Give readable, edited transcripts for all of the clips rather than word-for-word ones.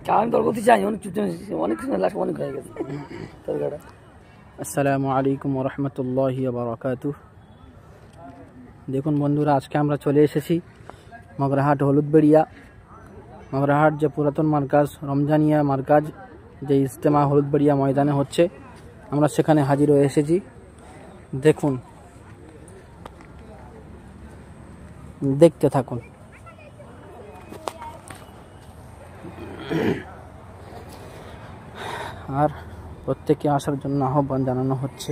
আমি তর্ক করতে চাই, অনেক অনেক হয়ে গেছে তরকাটা। আসসালামু আলাইকুম ওয়া রাহমাতুল্লাহি ওয়া বারাকাতুহু। দেখুন বন্ধুরা, আজকে আমরা চলে এসেছি মগরাহাট হলুদবেড়িয়া। মগরাহাট যে পুরাতন মার্কাজ, রমজানিয়া মার্কাজ, যে ইজতেমা হলুদবেড়িয়া ময়দানে হচ্ছে, আমরা সেখানে হাজির হয়ে এসেছি। দেখুন, দেখতে থাকুন। আর প্রত্যেকে আসার জন্য আহ্বান জানানো হচ্ছে।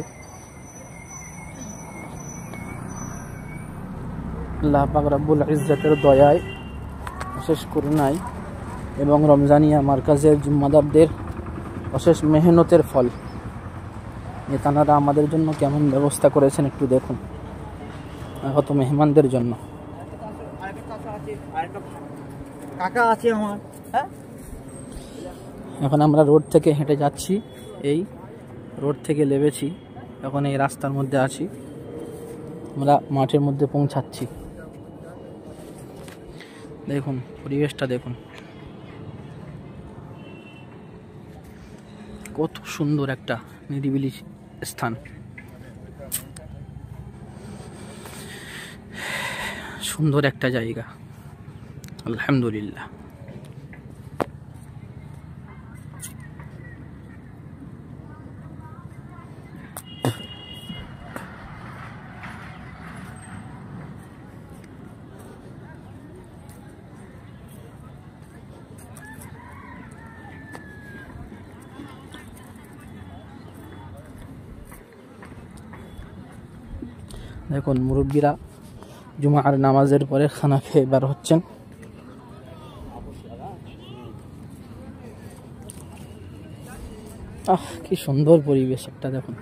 আল্লাহ পাক রব্বুল ইজ্জতের দয়ায়, অশেষ করুণায় এবং রমজানিয়া মার্কাজের জিম্মাদারদের অশেষ মেহনতের ফল, তাঁরা আমাদের জন্য কেমন ব্যবস্থা করেছেন একটু দেখুন, আগত মেহমানদের জন্য। এখন আমরা রোড থেকে হেঁটে যাচ্ছি, এই রোড থেকে নেমেছি, এখন এই রাস্তার মধ্যে আছি, আমরা মাঠের মধ্যে পৌঁছাচ্ছি। দেখুন পরিবেশটা, দেখুন কত সুন্দর একটা নিরিবিলি স্থান, সুন্দর একটা জায়গা, আলহামদুলিল্লাহ। দেখুন মুরব্বীরা জুমার নামাজের পরে খানা খেয়ে বার হচ্ছেন। কি সুন্দর পরিবেশ একটা, দেখুন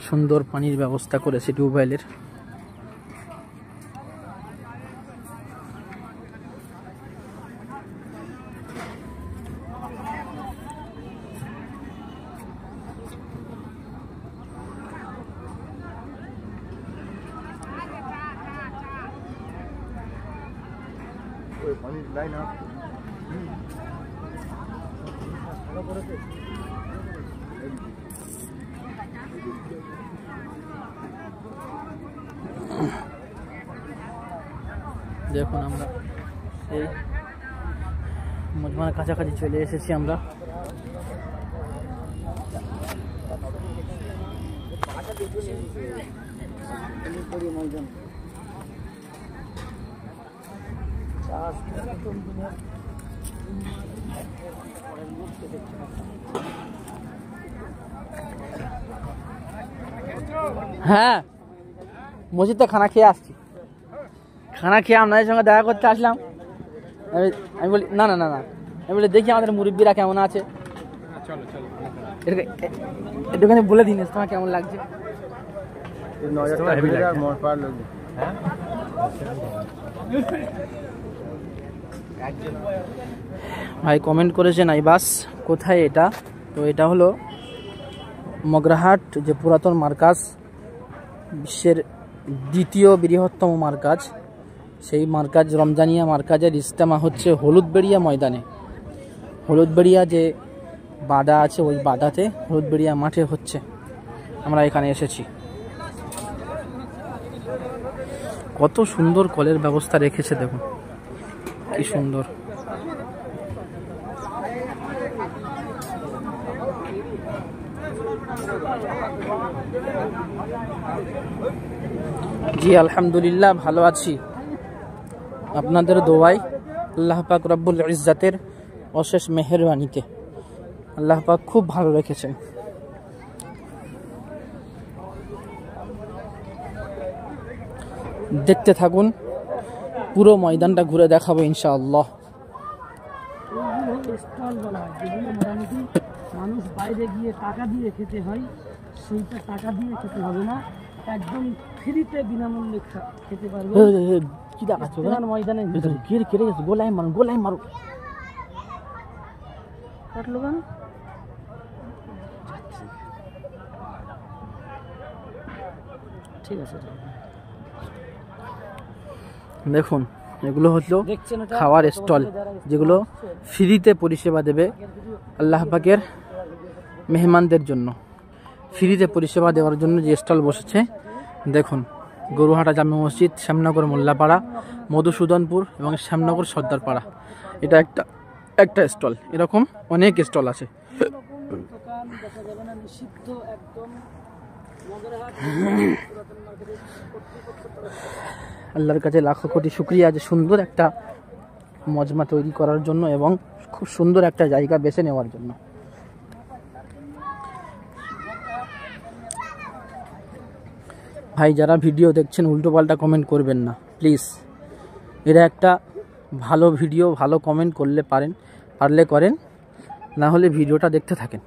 সুন্দর পানির ব্যবস্থা করেছে টিউবওয়েলের। দেখুন আমরা এই মজমার কাছাকাছি চলে এসেছি আমরা। হ্যাঁ, মসজিদে খানা খেয়ে আসছি, খানা খেয়ে আপনাদের সঙ্গে দেখা করতে আসলাম। আমি বলি না না না না আমি বলি দেখি আমাদের মুরব্বীরা কেমন আছে, একটুখানি বলে দিন তোমার কেমন লাগছে। ভাই কমেন্ট করেছেন আইবাস কোথায় এটা, তো এটা হলো মগরাহাট, যে পুরাতন মার্কাজ, বিশ্বের দ্বিতীয় বৃহত্তম মার্কাজ। সেই মার্কাজ রমজানিয়া মার্কাজের ইজতেমা হচ্ছে হলুদবেড়িয়া ময়দানে। হলুদবেড়িয়া যে বাডা আছে, ওই বাডাতে হলুদবেড়িয়া মাঠে হচ্ছে, আমরা এখানে এসেছি। কত সুন্দর কলের ব্যবস্থা রেখেছে, দেখুন কি সুন্দর। জি আলহামদুলিল্লাহ, ভালো আছি, আপনাদের দোয়ায়, আল্লাহ পাক রব্বুল ইজ্জতের অশেষ মেহেরবানিতে আল্লাহ পাক খুব ভালো রেখেছেন। দেখতে থাকুন, পুরো ময়দানটা ঘুরে দেখাবো ইনশাআল্লাহ। মানুষ বাইরে গিয়ে টাকা দিয়ে খেতে হয়, সেইটা টাকা দিয়ে খেতে হবে না, একদম ফ্রিতে বিনামূল্যে খেতে পারবে। কি দেখাচ্ছ ময়দানে কেটে গেছে, গোলাই মারো, গোলাই মারো। কাটলো কেন? ঠিক আছে। দেখুন এগুলো হলো দেখছেন এটা খাওয়ার স্টল, যেগুলো ফ্রিতে পরিষেবা দেবে আল্লাহ পাকের মেহমানদের জন্য। ফ্রিতে পরিষেবা দেওয়ার জন্য যে স্টল বসেছে দেখুন, গরুহাটা জামে মসজিদ, শ্যামনগর মোল্লাপাড়া, মধুসূদনপুর এবং শ্যামনগর সর্দারপাড়া। এটা একটা স্টল, এরকম অনেক স্টল আছে। দোকান দেখা যাবে না, নিষিদ্ধ একদম। মগরাহাট পুরাতন মার্কেটের কর্তৃপক্ষ আল্লাহর কাছে লাখো কোটি শুকরিয়া যে সুন্দর একটা মজমা তৈরি করার জন্য এবং খুব সুন্দর একটা জায়গা বেছে নেওয়ার জন্য। ভাই যারা ভিডিও দেখছেন উল্টোপাল্টা কমেন্ট করবেন না প্লিজ। এটা একটা ভালো ভিডিও, ভালো কমেন্ট করলে পারলে করেন, না হলে ভিডিওটা দেখতে থাকেন।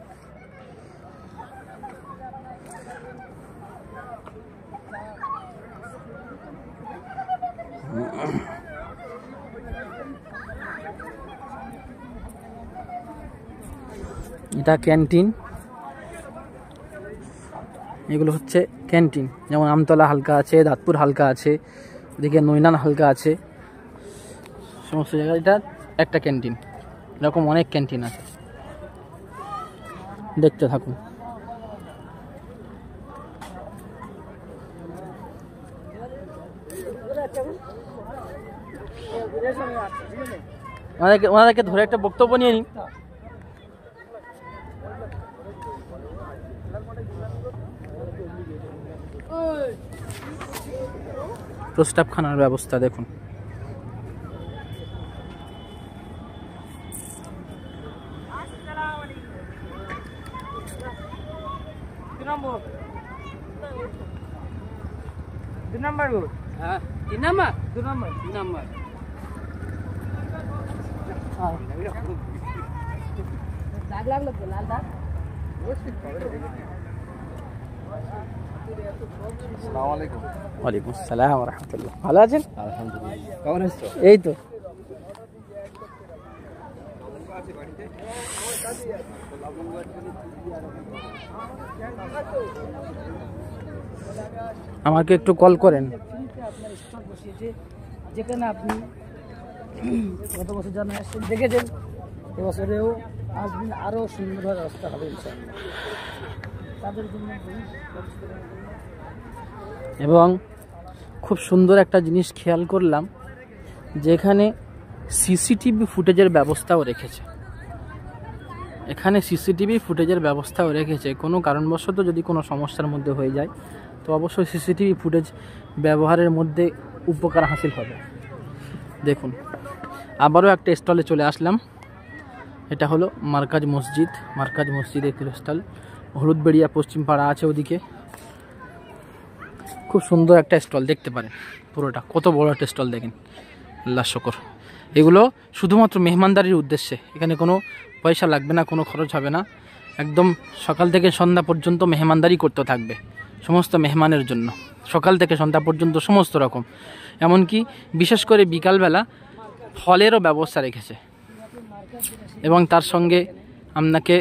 এটা ক্যান্টিন, এগুলো হচ্ছে ক্যান্টিন। যেমন আমতলা হালকা আছে, দাঁতপুর হালকা আছে, এদিকে নৈনান হালকা আছে, সমস্ত জায়গায় এটা একটা ক্যান্টিন। এরকম অনেক ক্যান্টিন আছে, দেখতে থাকুন। ওনাদেরকে ধরে একটা বক্তব্য নিয়ে নিন। প্রস্তাবখানার ব্যবস্থা দেখুন। ওয়ালাইকুম আসসালাম ওয়া রাহমাতুল্লাহ। ভালো আছেন? আলহামদুলিল্লাহ। কেমন আছো? এই তো। আমাকে একটু কল করেন। ফ্রিতে আপনার স্টল বসিয়েছে, যেখানে আপনি গত বছর যারা আসছেন দেখেছেন, এবছরেও আসবেন, আরও সুন্দরভাবে ব্যবস্থা হবে ইনশাআল্লাহ তাদের জন্য। এবং খুব সুন্দর একটা জিনিস খেয়াল করলাম, যেখানে সিসিটিভি ফুটেজের ব্যবস্থাও রেখেছে। এখানে সিসিটিভি ফুটেজের ব্যবস্থাও রেখেছে। কোনো কারণবশত যদি কোনো সমস্যার মধ্যে হয়ে যায় তো অবশ্যই সিসিটিভি ফুটেজ ব্যবহারের মধ্যে উপকার হাসিল হবে। দেখুন আবারও একটা স্টলে চলে আসলাম। এটা হলো মার্কাজ মসজিদ, মার্কাজ মসজিদের স্টল। হলুদবেড়িয়া পশ্চিম পাড়া আছে ওদিকে। খুব সুন্দর একটা স্টল, দেখতে পারেন পুরোটা কত বড় একটা স্টল দেখেন, আল্লাহ শুকর। এগুলো শুধুমাত্র মেহমানদারির উদ্দেশ্যে, এখানে কোনো পয়সা লাগবে না, কোনো খরচ হবে না। একদম সকাল থেকে সন্ধ্যা পর্যন্ত মেহমানদারি করতে থাকবে সমস্ত মেহমানের জন্য, সকাল থেকে সন্ধ্যা পর্যন্ত সমস্ত রকম। এমনকি বিশেষ করে বিকালবেলা ফলেরও ব্যবস্থা রেখেছে এবং তার সঙ্গে আপনাকে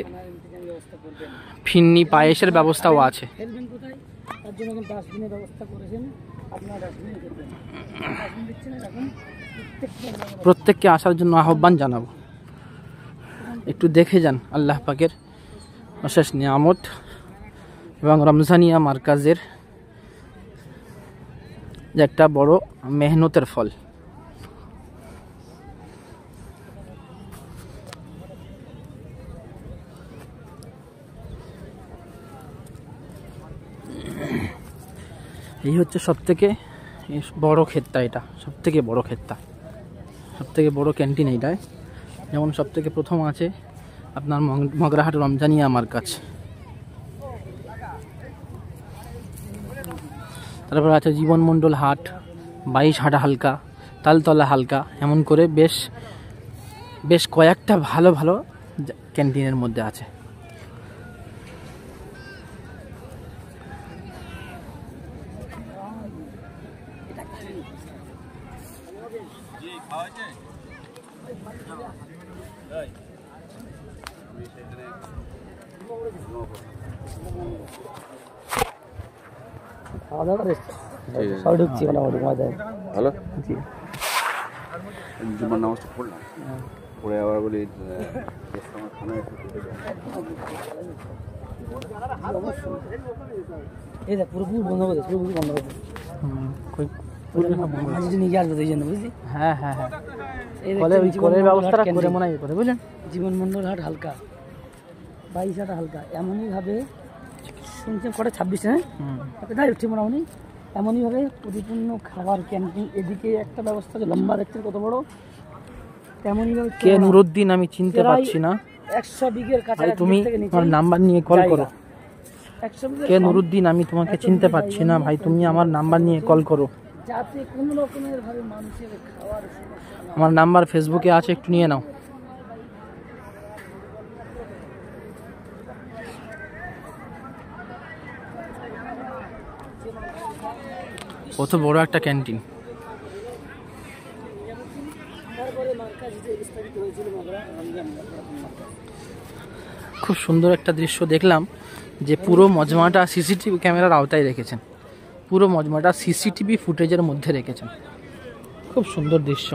ফিন্নি পায়েসের ব্যবস্থাও আছে। ফেলবেন কোথায়, তার জন্য এখন ডাস্টবিনের ব্যবস্থা করেছেন। আপনারা ডাস্টবিনে ফেলবেন, ডাস্টবিন দিচ্ছেন এখন প্রত্যেককে আসার জন্য আহ্বান জানাবো। একটু দেখে যান আল্লাহ পাকের অশেষ নিয়ামত এবং রমজানিয়া মার্কাজের যে একটা বড় মেহনতের ফল। এই হচ্ছে সবথেকে বড় ক্ষেতটা, এটা সবথেকে বড় ক্ষেতটা, সবথেকে বড় ক্যান্টিন এইটায়। যেমন সবথেকে প্রথম আছে আপনার মগরাহাট রমজানিয়া মার্কাজ, তারপর আছে জীবন মণ্ডল হাট, 22 হাটা হালকা, তালতলা হালকা, এমন করে বেশ কয়েকটা ভালো ভালো ক্যান্টিনের মধ্যে আছে। খাওয়া দাওয়া করে সব ঢুকছি মোটামুটি মজায়। ভালো। জি। জুমার নামাজটা পড়লাম, পড়ে আবার বলি আমার খানা একটু এই দেখ পুরোপুরি বন্ধ করে পুরোপুরি বন্ধ করে নিয়ে আসবে এই জন্য বুঝলি। হ্যাঁ হ্যাঁ হ্যাঁ, এই কলের ব্যবস্থাটা করে মনে হয় করে বুঝলেন। জীবন মন্ডল হাট হালকা 22 হাট হালকা এমনইভাবে শুনছেন কটা 26 হ্যাঁ তাই উঠছে মোটামুটি এমনইভাবে পরিপূর্ণ খাবার ক্যান্টিন এদিকে একটা ব্যবস্থা লম্বা দেখছেন কত বড় তেমনইভাবে কে নুরুদ্দিন আমি চিনতে পারছি না 100 বিঘের কাছাকাছি তুমি আমার নাম্বার নিয়ে কল করো 100 বিঘা কে নুরুদ্দিন আমি তোমাকে চিনতে পারছি না ভাই তুমি আমার নাম্বার নিয়ে কল করো যাতে কোনো রকমের ভাবে মানুষের খাওয়ার সমস্যা আমার নাম্বার ফেসবুকে আছে একটু নিয়ে নাও কত বড় একটা ক্যান্টিন খুব সুন্দর একটা দৃশ্য দেখলাম যে পুরো মজমাটা সিসিটিভি ক্যামেরার আওতায় রেখেছেন পুরো মজমাটা সিসিটিভি ফুটেজের মধ্যে রেখেছেন খুব সুন্দর দৃশ্য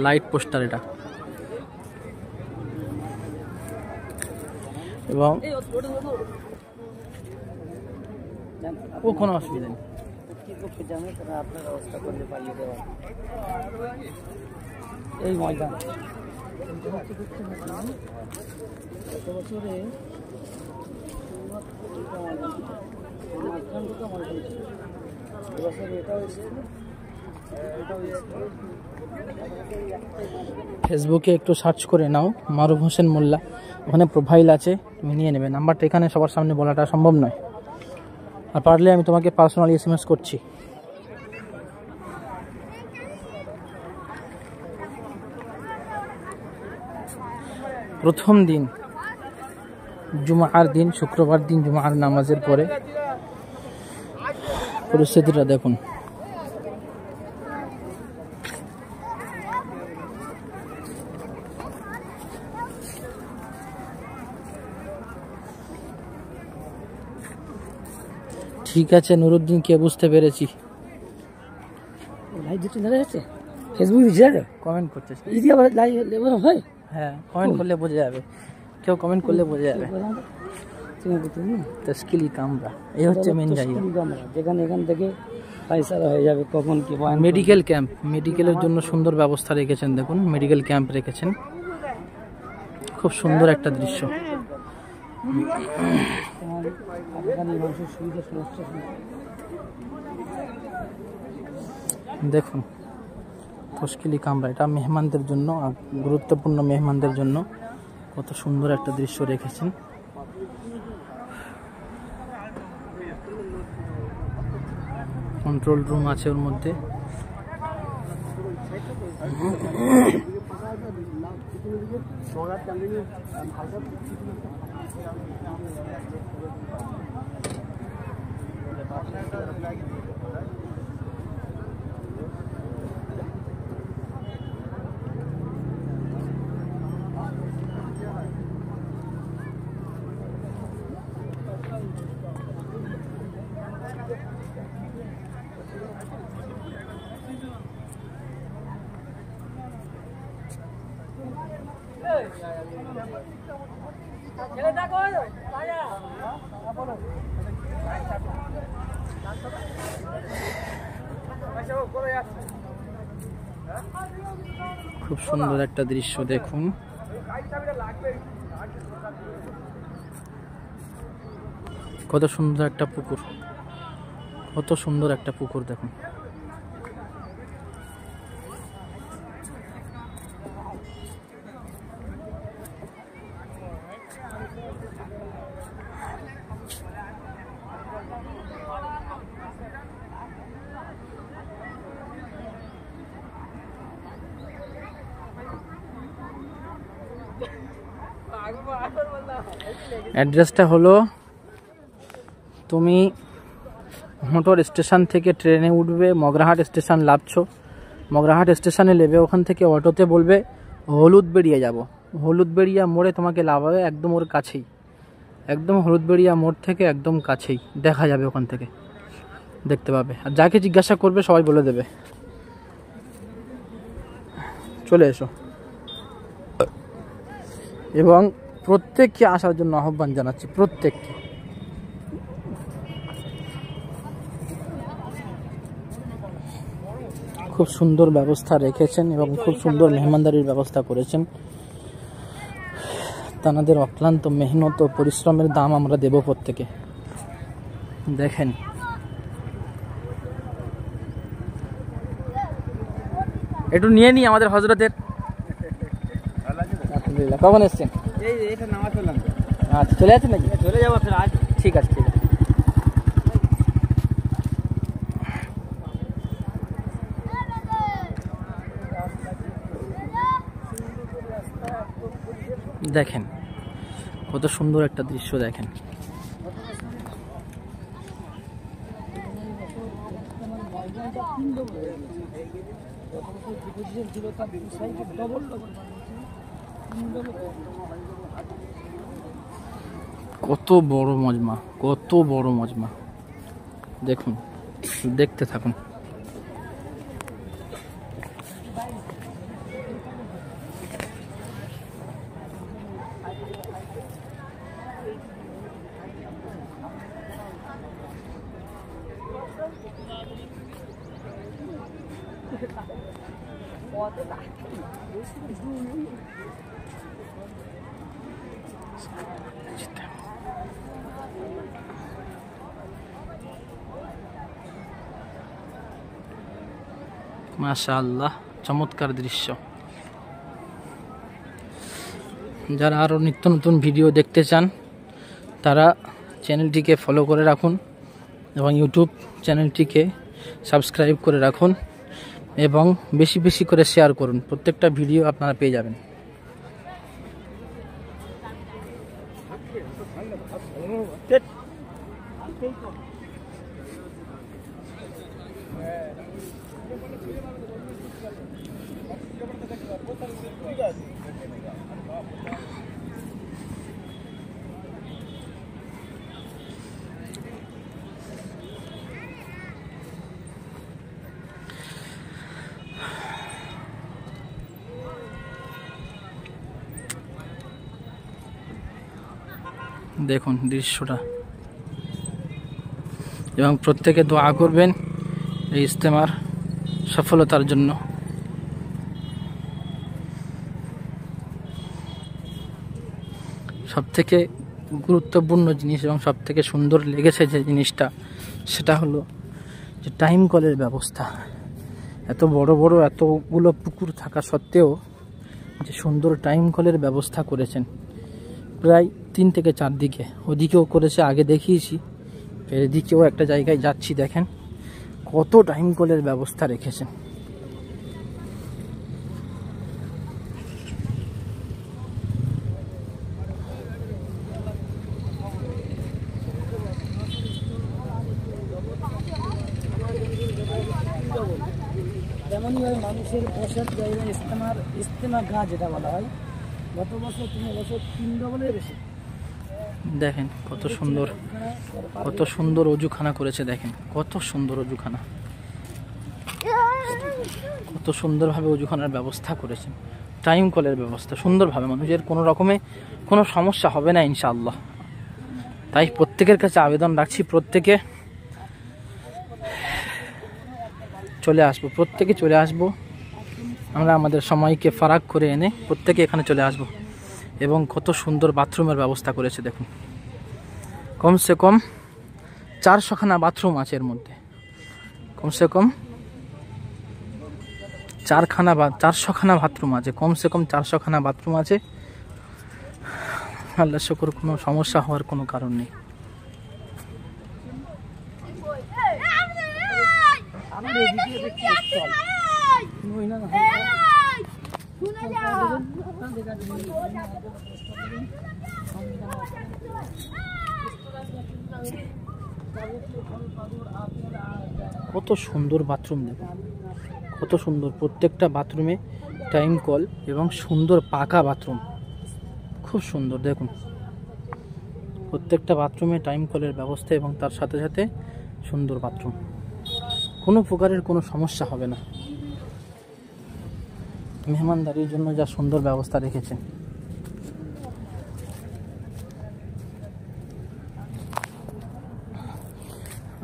লাইট পোস্টার এটা এবং ও কোনো অসুবিধা নেই আপনার ব্যবস্থা করলে পাইয়ে দেওয়া এই ময়দান গত বছরে এবছর এটাও এসেছিল ফেসবুকে একটু সার্চ করে নাও মারুফ হোসেন মোল্লা ওখানে প্রোফাইল আছে তুমি নিয়ে নেবে নাম্বারটা এখানে সবার সামনে বলাটা সম্ভব নয় আর পারলে আমি তোমাকে পার্সোনালি এসএমএস করছি প্রথম দিন জুমার দিন শুক্রবার দিন জুমার নামাজের পরে পরিস্থিতিটা দেখুন ঠিক আছে নুরুদ্দিন কে বুঝতে পেরেছি লাইভ দেখতে দেখা যাচ্ছে ফেসবুক দিচ্ছে কমেন্ট করতে যদি আবার লাইভ হয় হ্যাঁ কমেন্ট করলে বোঝা যাবে কেউ কমেন্ট করলে বোঝা যাবে তশকিলি কামরা এই হচ্ছে মেন জায়গা যেখানে এখান থেকে পয়সা হয়ে যাবে কখন কি মেডিকেল ক্যাম্প মেডিকেলের জন্য সুন্দর ব্যবস্থা রেখেছেন দেখুন মেডিকেল ক্যাম্প রেখেছেন খুব সুন্দর একটা দৃশ্য দেখুন তশকিলি কামরা এটা মেহমানদের জন্য গুরুত্বপূর্ণ মেহমানদের জন্য কত সুন্দর একটা দৃশ্য রেখেছেন কন্ট্রোল রুম আছে ওর মধ্যে খুব সুন্দর একটা দৃশ্য দেখুন কত সুন্দর একটা পুকুর কত সুন্দর একটা পুকুর দেখুন অ্যাড্রেসটা হলো তুমি মোটর স্টেশন থেকে ট্রেনে উঠবে মগরাহাট স্টেশন লাভছো মগরাহাট স্টেশনে নেবে ওখান থেকে অটোতে বলবে হলুদবেড়িয়া যাব। হলুদবেড়িয়া মোড়ে তোমাকে লাভাবে, একদম ওর কাছেই, একদম হলুদবেড়িয়া মোড় থেকে একদম কাছেই দেখা যাবে, ওখান থেকে দেখতে পাবে। আর যাকে জিজ্ঞাসা করবে সবাই বলে দেবে। চলে এসো এবং প্রত্যেককে আসার জন্য আহ্বান জানাচ্ছি, প্রত্যেককে। খুব সুন্দর ব্যবস্থা রেখেছেন এবং খুব সুন্দর মেহমানদারির ব্যবস্থা করেছেন। তাদের অক্লান্ত মেহনত ও পরিশ্রমের দাম আমরা দেব প্রত্যেকে। দেখেন একটু নিয়ে নিই আমাদের হজরতের। আলহামদুলিল্লাহ, কখন এসছেন? আচ্ছা, চলে যাচ্ছেন নাকি? চলে যাবো আজ। ঠিক আছে, ঠিক আছে। দেখেন কত সুন্দর একটা দৃশ্য, দেখেন। কত বড় মজমা, কত বড় মজমা, দেখুন, দেখতে থাকুন। মাশাআল্লাহ, চমৎকার দৃশ্য। যারা আরও নিত্য নতুন ভিডিও দেখতে চান তারা চ্যানেলটিকে ফলো করে রাখুন এবং ইউটিউব চ্যানেলটিকে সাবস্ক্রাইব করে রাখুন এবং বেশি বেশি করে শেয়ার করুন। প্রত্যেকটা ভিডিও আপনারা পেয়ে যাবেন। দেখুন দৃশ্যটা এবং প্রত্যেকে দোয়া করবেন এই ইজতেমার সফলতার জন্য। সবথেকে গুরুত্বপূর্ণ জিনিস এবং সবথেকে সুন্দর লেগেছে যে জিনিসটা, সেটা হলো যে টাইম কলের ব্যবস্থা। এত বড় বড় এতগুলো পুকুর থাকা সত্ত্বেও যে সুন্দর টাইম কলের ব্যবস্থা করেছেন, প্রায় 3 থেকে 4 দিকে, ওদিকেও করেছে, আগে দেখিয়েছি, এদিকেও একটা জায়গায় যাচ্ছি, দেখেন কত টাইম কলের ব্যবস্থা রেখেছেন। তেমনইভাবে মানুষের বসার জায়গা, ইজতেমা গা যেটা বলা হয়, গত বছর 3 বছর 3 ডবলের বেশি। দেখেন কত সুন্দর, কত সুন্দর অজুখানা করেছে, দেখেন কত সুন্দর অজুখানা, কত সুন্দরভাবে অজুখানার ব্যবস্থা করেছেন। টাইম কলের ব্যবস্থা সুন্দরভাবে, মানুষের কোনো রকমে কোনো সমস্যা হবে না ইনশাআল্লাহ। তাই প্রত্যেকের কাছে আবেদন রাখছি, প্রত্যেকে চলে আসবো, প্রত্যেকে চলে আসবো। আমরা আমাদের সময়কে ফারাক করে এনে প্রত্যেকে এখানে চলে আসবো। এবং কত সুন্দর বাথরুমের ব্যবস্থা করেছে, দেখুন কমসে কম 400খানা বাথরুম আছে এর মধ্যে, কমসে কম 400খানা বাথরুম আছে, কমসে কম 400খানা বাথরুম আছে। আল্লাহ শুকর, কোনো সমস্যা হওয়ার কোনো কারণ নেই। কত সুন্দর বাথরুম, দেখুন কত সুন্দর, প্রত্যেকটা বাথরুমে টাইম কল এবং সুন্দর পাকা বাথরুম, খুব সুন্দর। দেখুন প্রত্যেকটা বাথরুমে টাইম কলের ব্যবস্থা এবং তার সাথে সাথে সুন্দর বাথরুম, কোনো প্রকারের কোনো সমস্যা হবে না। মেহমানদারির জন্য যা সুন্দর ব্যবস্থা রেখেছে।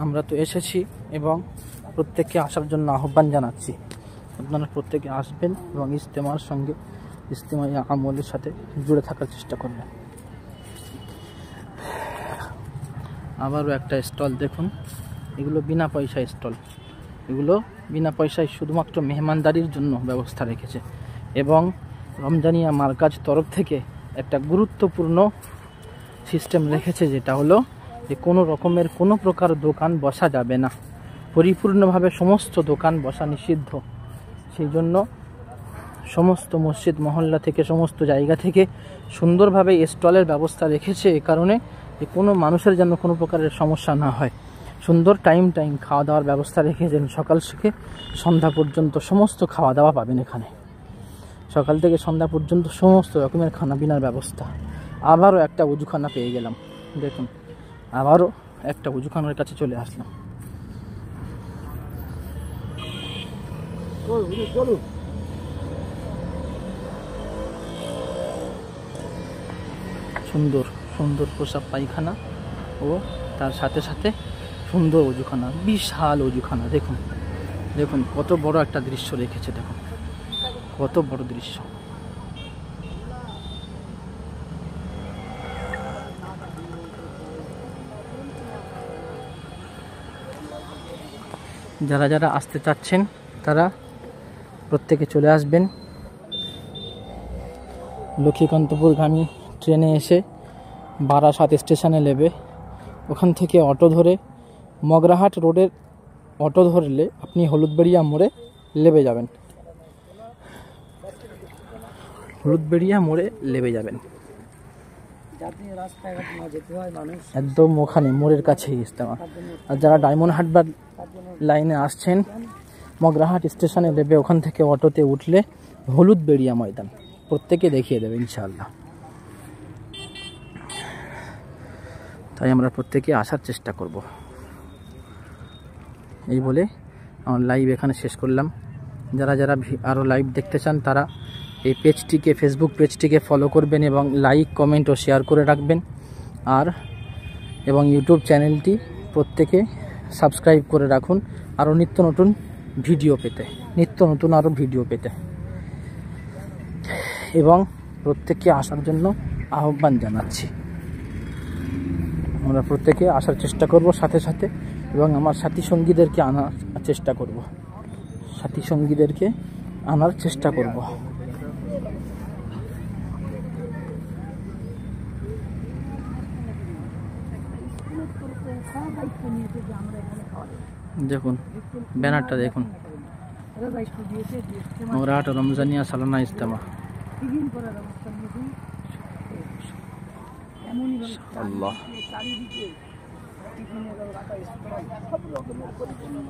আমরা তো এসেছি এবং প্রত্যেককে আসার জন্য আহ্বান জানাচ্ছি। আপনারা প্রত্যেকে আসবেন এবং ইজতেমার সঙ্গে, ইজতেমাই আমলের সাথে জুড়ে থাকার চেষ্টা করবেন। আবারও একটা স্টল দেখুন, এগুলো বিনা পয়সায় স্টল, এগুলো বিনা পয়সায় শুধুমাত্র মেহমানদারির জন্য ব্যবস্থা রেখেছে। এবং রমজানিয়া মার্কাজ তরফ থেকে একটা গুরুত্বপূর্ণ সিস্টেম রেখেছে, যেটা হলো যে কোনো রকমের কোনো প্রকার দোকান বসা যাবে না, পরিপূর্ণভাবে সমস্ত দোকান বসা নিষিদ্ধ। সেই জন্য সমস্ত মসজিদ মহল্লা থেকে, সমস্ত জায়গা থেকে সুন্দরভাবে স্টলের ব্যবস্থা রেখেছে, এ কারণে যে কোনো মানুষের যেন কোনো প্রকারের সমস্যা না হয়। সুন্দর টাইম খাওয়া দাওয়ার ব্যবস্থা রেখেছেন, সকাল থেকে সন্ধ্যা পর্যন্ত সমস্ত খাওয়া দাওয়া পাবেন এখানে। সকাল থেকে সন্ধ্যা পর্যন্ত সমস্ত রকমের খানা পিনার ব্যবস্থা। আবারও একটা উজুখানা পেয়ে গেলাম, দেখুন আবারও একটা উজুখানার কাছে চলে আসলাম। সুন্দর সুন্দর প্রসাব পায়খানা ও তার সাথে সাথে সুন্দর অজুখানা, বিশাল অজুখানা। দেখুন দেখুন কত বড় একটা দৃশ্য রেখেছে, দেখুন কত বড় দৃশ্য। যারা যারা আসতে চাচ্ছেন তারা প্রত্যেকে চলে আসবেন। লক্ষ্মীকান্তপুরগামী ট্রেনে এসে বারাসাত স্টেশনে নেবে, ওখান থেকে অটো ধরে মগরাহাট রোডের অটো ধরলে আপনি হলুদবেড়িয়া মোড়ে নেমে যাবেন, হলুদবেড়িয়া মোড়ে নেমে যাবেন, একদম ওখানে মোড়ের কাছেই ইজতেমা। আর যারা ডায়মন্ড হারবার লাইনে আসছেন, মগরাহাট স্টেশনে নেবে, ওখান থেকে অটোতে উঠলে হলুদবেড়িয়া ময়দান, প্রত্যেকে দেখিয়ে দেবে ইনশাআল্লাহ। তাই আমরা প্রত্যেকে আসার চেষ্টা করব। এই বলে আমার লাইভ এখানে শেষ করলাম। যারা যারা আরও লাইভ দেখতে চান তারা এই পেজটিকে, ফেসবুক পেজটিকে ফলো করবেন এবং লাইক, কমেন্ট ও শেয়ার করে রাখবেন। আর এবং ইউটিউব চ্যানেলটি প্রত্যেকে সাবস্ক্রাইব করে রাখুন আরও নিত্য নতুন ভিডিও পেতে, আরও ভিডিও পেতে। এবং প্রত্যেককে আসার জন্য আহ্বান জানাচ্ছি। আমরা প্রত্যেকে আসার চেষ্টা করব সাথে সাথে, এবং আমার সাথী সঙ্গীদেরকে আনার চেষ্টা করব, দেখুন ব্যানারটা দেখুন, মগরাহাট রমজানিয়া সালানা ইজতেমা।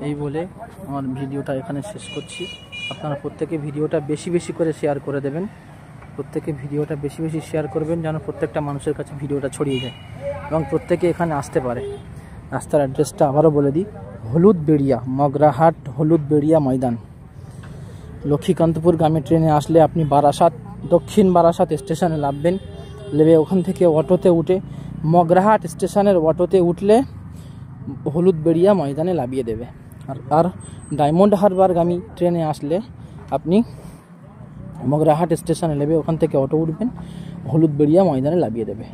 এই বলে আমার ভিডিওটা এখানে শেষ করছি। আপনারা প্রত্যেকে ভিডিওটা বেশি বেশি করে শেয়ার করে দেবেন, প্রত্যেকে ভিডিওটা বেশি বেশি শেয়ার করবেন যেন প্রত্যেকটা মানুষের কাছে ভিডিওটা ছড়িয়ে যায় এবং প্রত্যেকে এখানে আসতে পারে। রাস্তার অ্যাড্রেসটা আবারও বলে দিই, হলুদবেড়িয়া, মগরাহাট হলুদবেড়িয়া ময়দান। লক্ষ্মীকান্তপুরগামী ট্রেনে আসলে আপনি বারাসাত, দক্ষিণ বারাসাত স্টেশনে নামবেন, নেমে ওখান থেকে অটোতে উঠে মগরাহাট স্টেশনের অটোতে উঠলে হলুদবেড়িয়া ময়দানে নামিয়ে দেবে। আর ডায়মন্ড হারবারগামী ট্রেনে আসলে আপনি মগরাহাট স্টেশনে নেবে, ওখান থেকে অটো উঠবেন, হলুদবেড়িয়া ময়দানে নামিয়ে দেবে।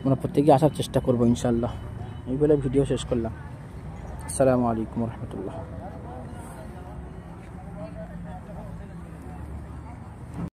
আমরা প্রত্যেকে আসার চেষ্টা করবো ইনশাআল্লাহ। এই বলে ভিডিও শেষ করলাম। আসসালামু আলাইকুম রহমতুল্লাহ।